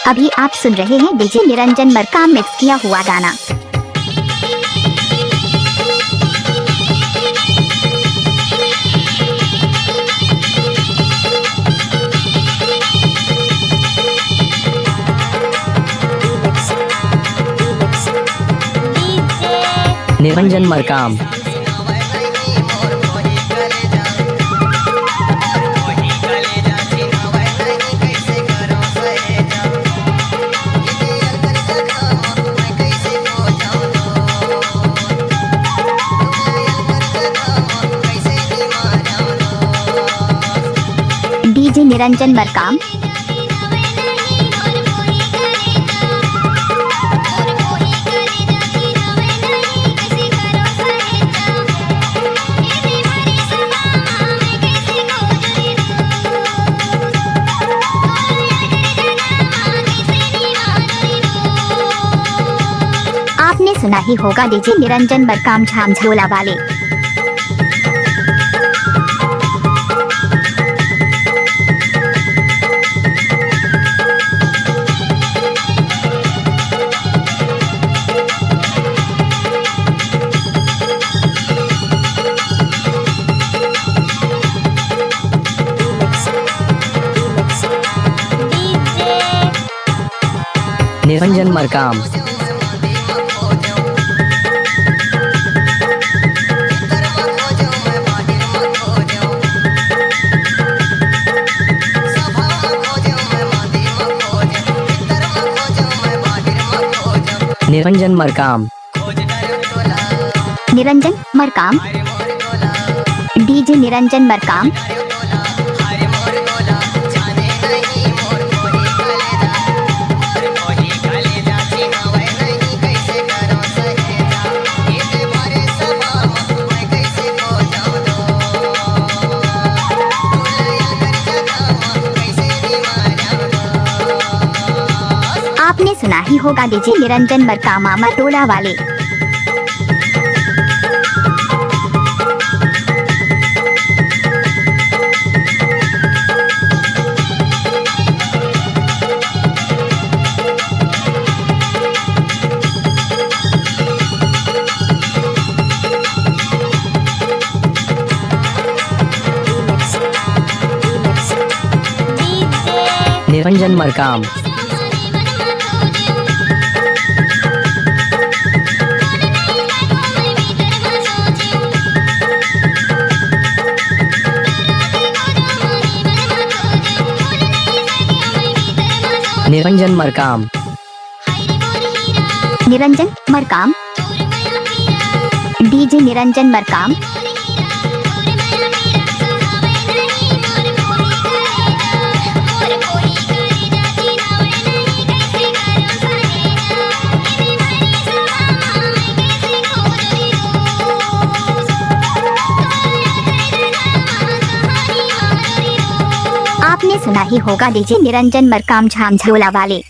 अभी आप सुन रहे हैं डीजे निरंजन मरकाम मिक्स किया हुआ गाना। निरंजन मरकाम। डीजे निरंजन मरकाम। आपने सुना ही होगा डीजे निरंजन मरकाम झामझोला वाले। निरंजन मरकाम। निरंजन मरकाम। निरंजन मरकाम। डीजे निरंजन मरकाम। आपने सुना ही होगा डीजे निरंजन मरकाम मामा टोला वाले। निरंजन मरकाम। निरंजन मरकाम। निरंजन मरकाम। डीजे निरंजन मरकाम। आपने सुना ही होगा डीजे निरंजन मरकाम झामझोला वाले।